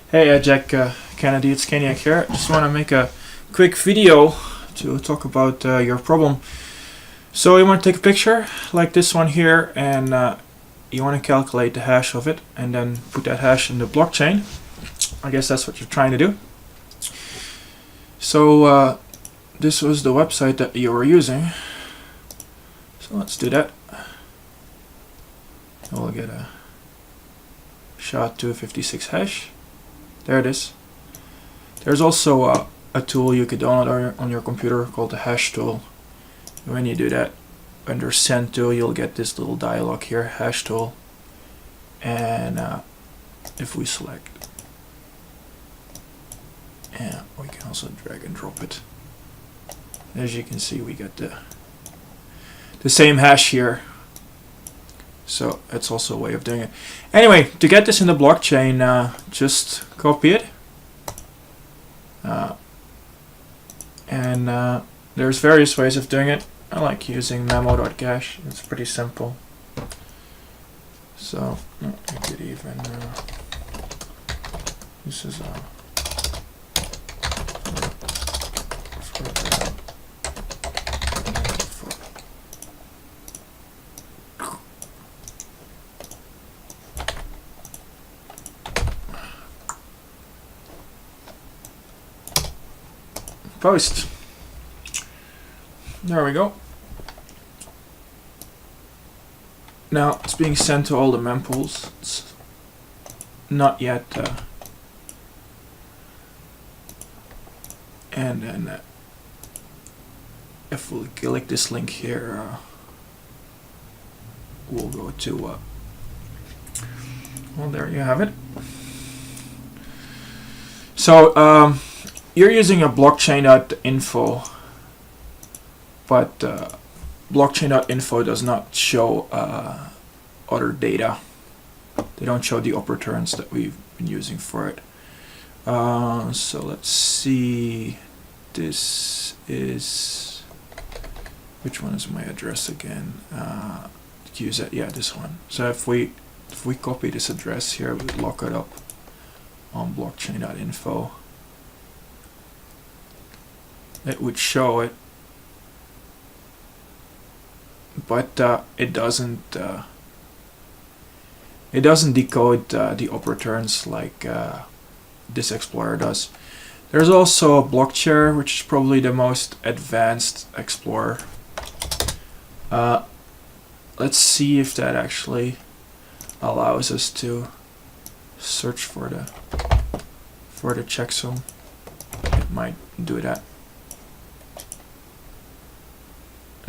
Hey, Jack Kennedy, it's Keniak here. Just want to make a quick video to talk about your problem. So you want to take a picture like this one here, and you want to calculate the hash of it and then put that hash in the blockchain. I guess that's what you're trying to do. So this was the website that you were using. So let's do that. We'll get a SHA-256 hash. There it is. There's also a tool you could download on your computer called the hash tool. When you do that, under send to, you'll get this little dialog here, hash tool. And if we select, yeah, we can also drag and drop it. As you can see, we get the same hash here. So that's also a way of doing it. Anyway, to get this in the blockchain, just copy it. And there's various ways of doing it. I like using memo.cache. It's pretty simple. So you could even this is post. There we go. Now it's being sent to all the mempools. It's not yet. And then if we click this link here, we'll go to. Well, there you have it. So you're using a blockchain.info, but blockchain.info does not show other data. They don't show the operators that we've been using for it. So let's see. This is, which one is my address again? Use that, yeah, this one. So if we copy this address here, we look it up on blockchain.info. It would show it, but it doesn't decode the operators like this Explorer does. There's also Blockchair, which is probably the most advanced Explorer. Let's see if that actually allows us to search for the checksum. It might do that.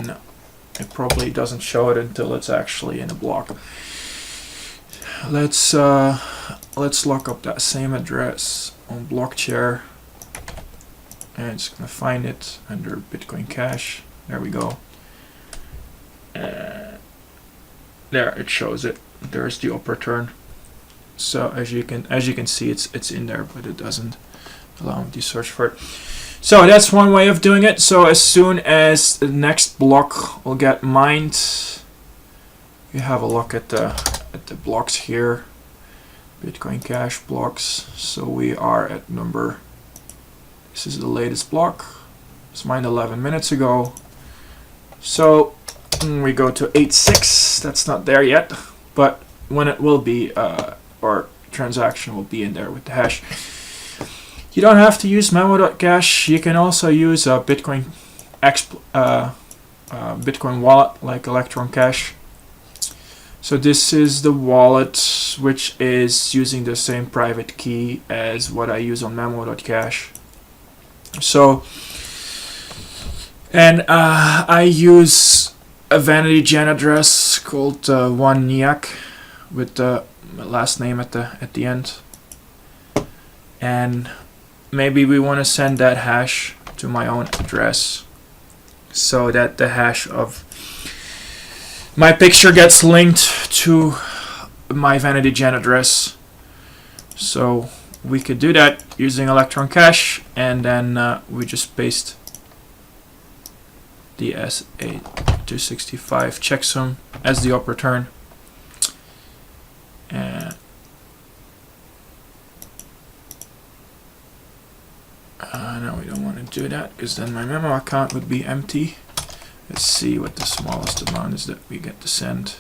No, it probably doesn't show it until it's actually in a block. Let's look up that same address on Blockchair, and it's gonna find it under Bitcoin Cash. There we go. There it shows it. There's the operator. So as you can see, it's in there, but it doesn't allow me to search for it. So that's one way of doing it. So as soon as the next block will get mined, you have a look at the blocks here, Bitcoin Cash blocks. So we are at number. This is the latest block. It's mined 11 minutes ago. So we go to 8.6. That's not there yet, but when it will be, our transaction will be in there with the hash. You don't have to use memo.cache. You can also use a Bitcoin wallet like Electron Cash. So this is the wallet which is using the same private key as what I use on memo.cache. So, and I use a vanity gen address called OneNiak with the last name at the end. And maybe we want to send that hash to my own address so that the hash of my picture gets linked to my vanity gen address. So we could do that using Electron Cash, and then we just paste the SA265 checksum as the operator. And No, we don't want to do that because then my memo account would be empty. Let's see what the smallest amount is that we get to send.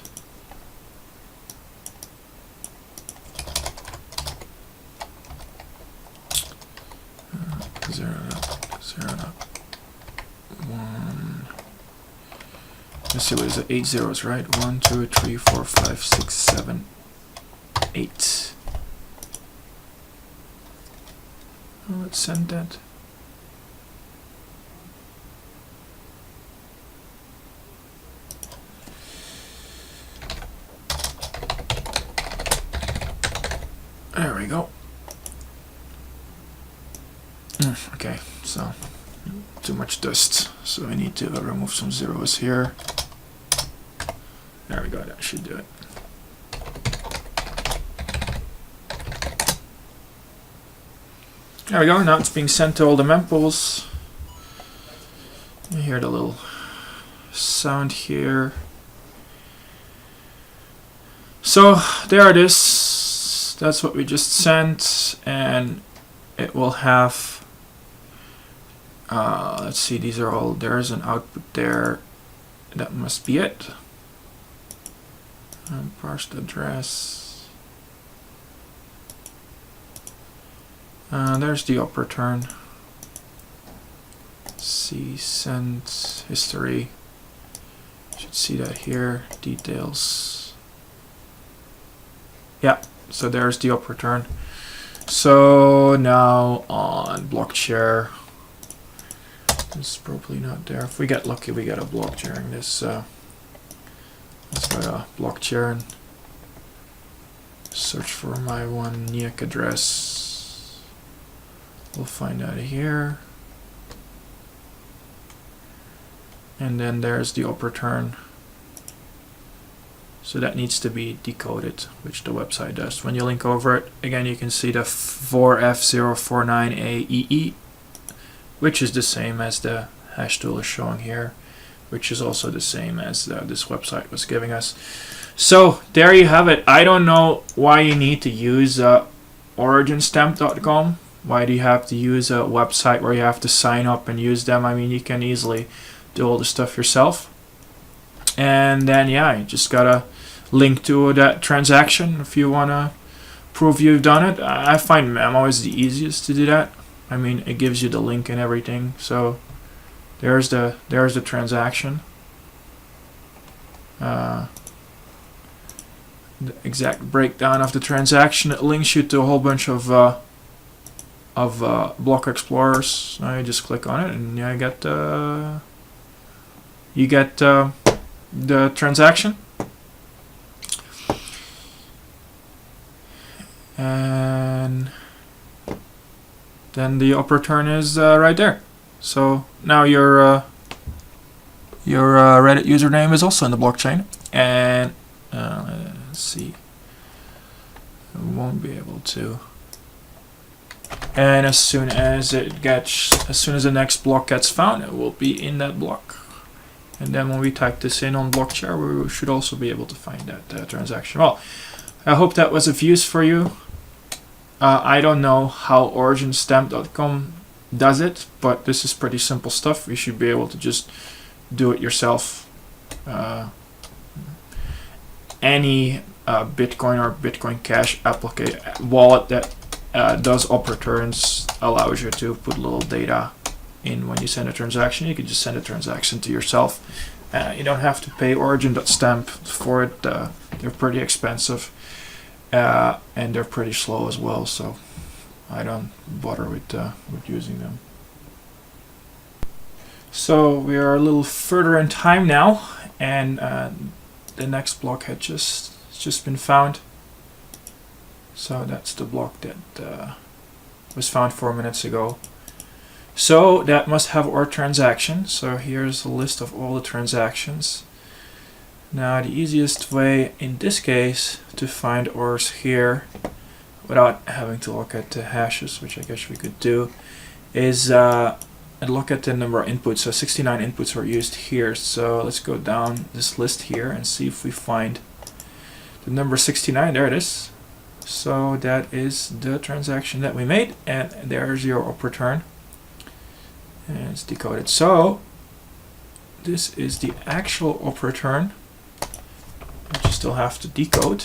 Zero up. One. Let's see, what is it? 8 zeros, right? 1, 2, 3, 4, 5, 6, 7, 8. Well, let's send that. There we go. Okay, so too much dust, so I need to remove some zeros here. There we go, that should do it. There we go, now it's being sent to all the mempools. You hear the little sound here. So there it is. That's what we just sent, and it will have, let's see, these are all, there's an output there. That must be it. Parsed address. There's the op return. See, sent history. Should see that here. Details. Yeah, so there's the op return. So now on block share. It's probably not there. If we get lucky, we get a block during this. Let's go to block share and search for my one NIAC address. We'll find out here. And then there's the op return. So that needs to be decoded, which the website does. When you link over it, again, you can see the 4F049AEE, which is the same as the hash tool is showing here, which is also the same as this website was giving us. So there you have it. I don't know why you need to use originstamp.com. Why do you have to use a website where you have to sign up and use them? I mean, you can easily do all the stuff yourself. And then, yeah, you just gotta link to that transaction if you wanna prove you've done it. I find Memo is the easiest to do that. I mean, it gives you the link and everything. So there's the transaction. The exact breakdown of the transaction. It links you to a whole bunch of block explorers. Now you just click on it, and you get the transaction. And then the op return is right there. So now your Reddit username is also in the blockchain, and let's see, I won't be able to. And as soon as the next block gets found, it will be in that block. And then when we type this in on Blockshare, we should also be able to find that transaction. Well, I hope that was of use for you. I don't know how originstamp.com does it, but this is pretty simple stuff. You should be able to just do it yourself. Any Bitcoin or Bitcoin Cash wallet that does op returns allows you to put a little data in when you send a transaction. You can just send a transaction to yourself. You don't have to pay origin.stamp for it. They're pretty expensive, and they're pretty slow as well, so I don't bother with using them. So we are a little further in time now, and the next block had just been found. So that's the block that was found 4 minutes ago. So that must have our transaction. So here's a list of all the transactions. Now the easiest way in this case to find ours here without having to look at the hashes, which I guess we could do, is look at the number of inputs. So 69 inputs were used here. So let's go down this list here and see if we find the number 69. There it is. So that is the transaction that we made, and there's your op return. And it's decoded. So this is the actual op return, which you still have to decode.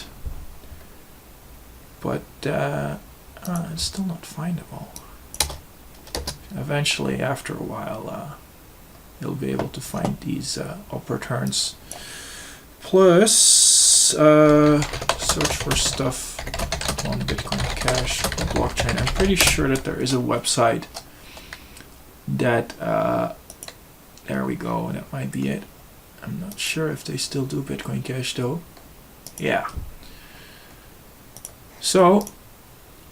But it's still not findable. Eventually, after a while, you'll be able to find these op returns. Plus, search for stuff on Bitcoin Cash blockchain. I'm pretty sure that there is a website that, there we go, that might be it. I'm not sure if they still do Bitcoin Cash though. Yeah. So,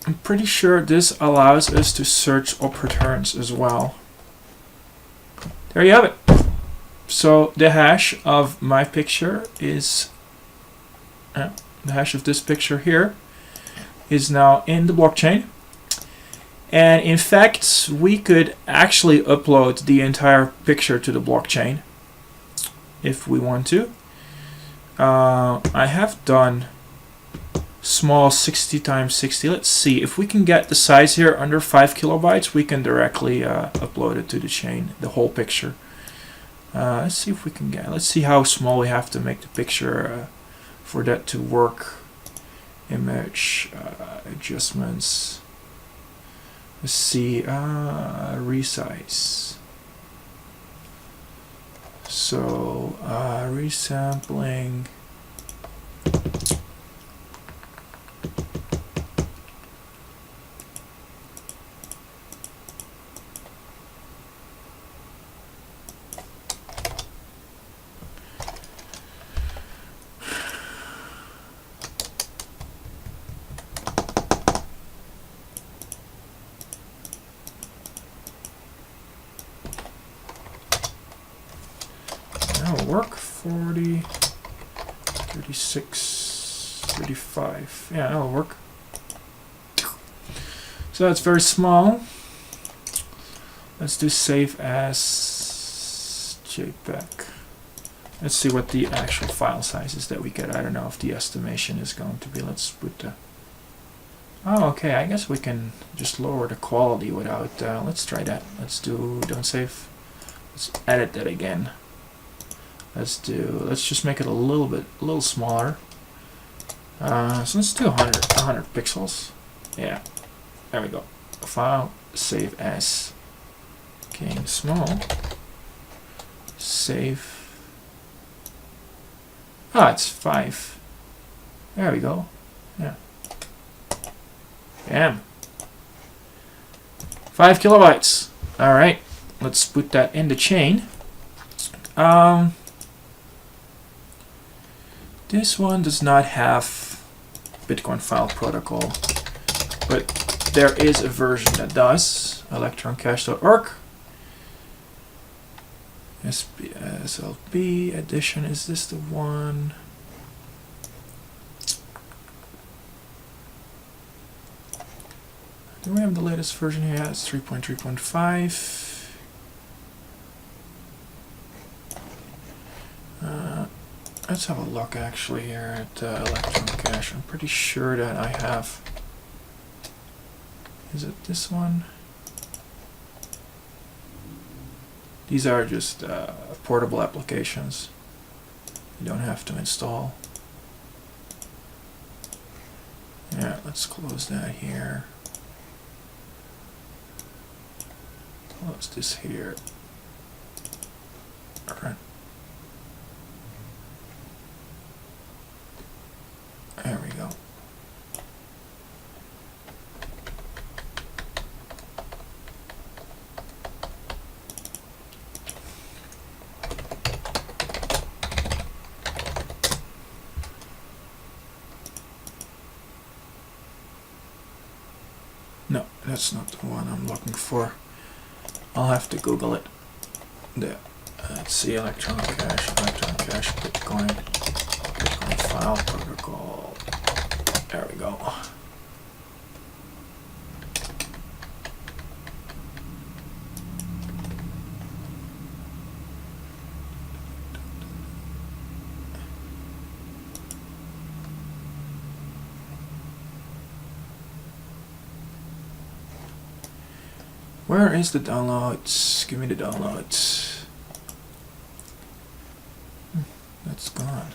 I'm pretty sure this allows us to search op returns as well. There you have it. So the hash of my picture is, the hash of this picture here is now in the blockchain. And in fact, we could actually upload the entire picture to the blockchain if we want to. I have done small 60 times 60. Let's see if we can get the size here under 5 kilobytes. We can directly upload it to the chain, the whole picture. Let's see if we can get. Let's see how small we have to make the picture for that to work. Image adjustments. Let's see. Resize. So resampling. That'll work. 40, 36, 35. Yeah, that'll work. So that's very small. Let's do save as JPEG. Let's see what the actual file size is that we get. I don't know if the estimation is going to be. Let's put the. Oh, okay. I guess we can just lower the quality without. Let's try that. Let's do. Don't save. Let's edit that again. Let's just make it a little smaller. So let's do 100 pixels. Yeah, there we go. File, save as, okay, small, save. Ah, it's 5. There we go. Yeah. Bam. 5 kilobytes. All right, let's put that in the chain. This one does not have Bitcoin File Protocol, but there is a version that does. ElectronCash.org. SLB edition. Is this the one? Do we have the latest version here? It's 3.3.5. Let's have a look actually here at ElectronCash. I'm pretty sure that I have. Is it this one? These are just portable applications. You don't have to install. Yeah, let's close that here. Close this here. All right. There we go. No, that's not the one I'm looking for. I'll have to Google it. There. Let's see, ElectronCash, Bitcoin File Protocol. There we go. Where is the downloads? Give me the downloads. That's gone.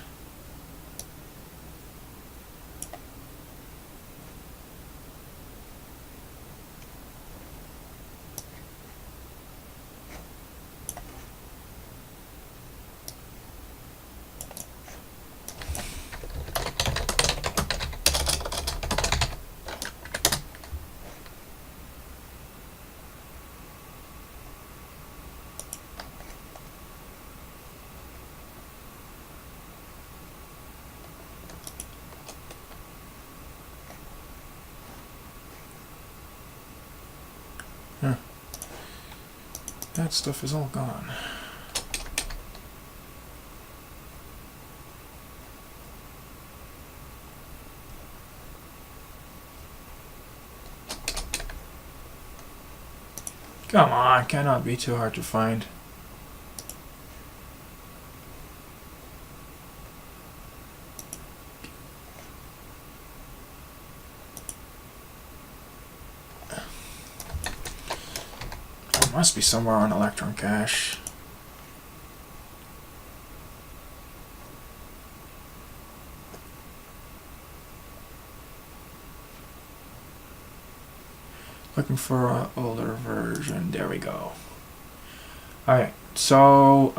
Huh. That stuff is all gone. Come on, cannot be too hard to find. It must be somewhere on Electron Cache. Looking for an older version. There we go. Alright, so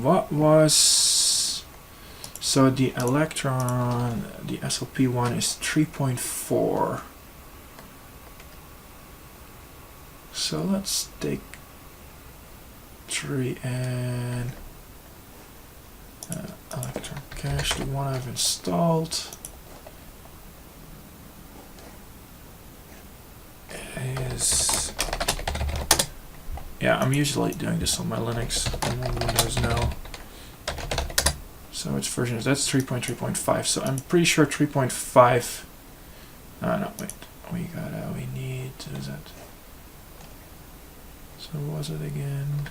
what was... So the Electron, the SLP one is 3.4. So let's take 3 and Electron Cache, the one I've installed. Is, yeah, I'm usually doing this on my Linux and on Windows now. So which version is that? That's 3.3.5. So I'm pretty sure 3.5. No, wait. We need. Is that? So what was it again?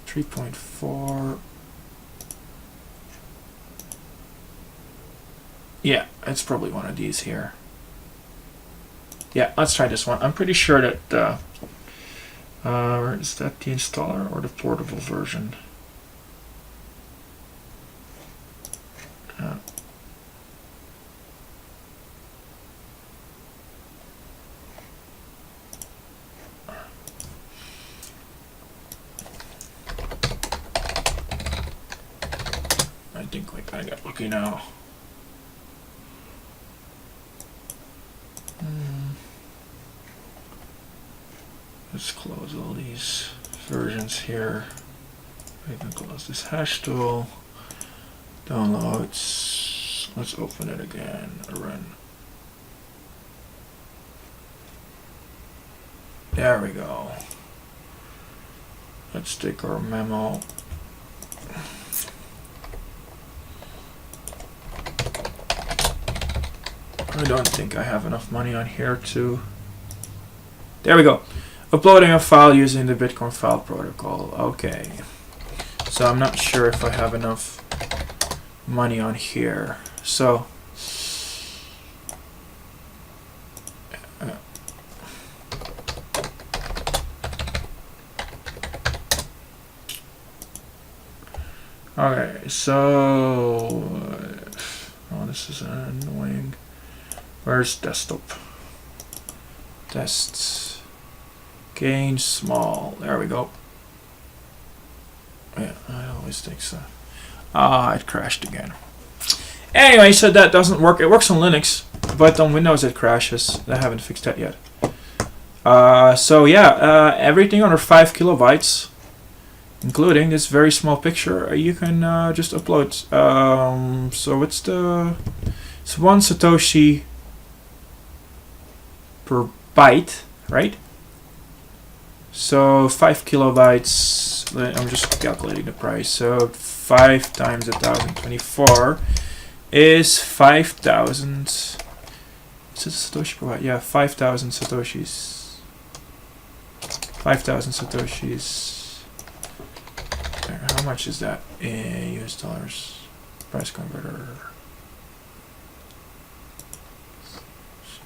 3.4. Yeah, it's probably one of these here. Yeah, let's try this one. I'm pretty sure that is that the installer or the portable version? I think I got lucky now. Let's close all these versions here. We can close this hash tool. Downloads. Let's open it again. Run. There we go. Let's take our memo. I don't think I have enough money on here to... There we go. Uploading a file using the Bitcoin file protocol. Okay. So I'm not sure if I have enough money on here. So... okay, so... oh, this is annoying. Where's desktop? Tests. Gain small. There we go. Yeah, I always think so. Ah, it crashed again. Anyway, so that doesn't work. It works on Linux, but on Windows it crashes. I haven't fixed that yet. So yeah, everything under 5 kilobytes, including this very small picture, you can just upload. So it's 1 Satoshi per byte, right? So 5 kilobytes, I'm just calculating the price. So 5 times 1024 is 5,000. Is it Satoshi per byte? Yeah, 5,000 Satoshis. 5,000 Satoshis. How much is that in US dollars? Price converter.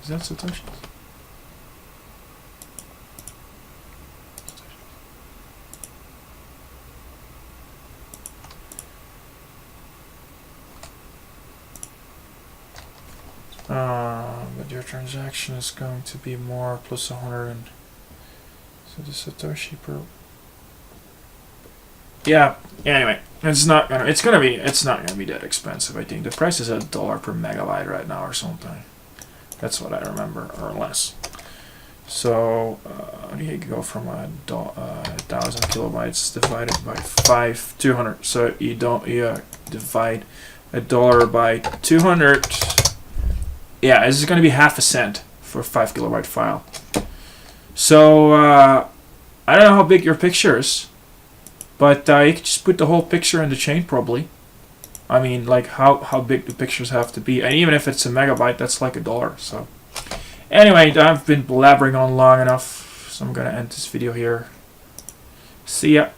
Is that Satoshi? But your transaction is going to be more plus 100 and so the Satoshi per. Yeah. Anyway, it's not gonna be that expensive. I think the price is $1 per megabyte right now or something. That's what I remember, or less. So you go from 1,000 kilobytes divided by 200. So you divide $1 by 200. Yeah, this is going to be half a cent for a 5 kilobyte file. So I don't know how big your picture is, but you can just put the whole picture in the chain probably. I mean, like how big the pictures have to be, and even if it's a megabyte, that's like $1. So anyway, I've been blabbering on long enough, so I'm gonna end this video here. See ya.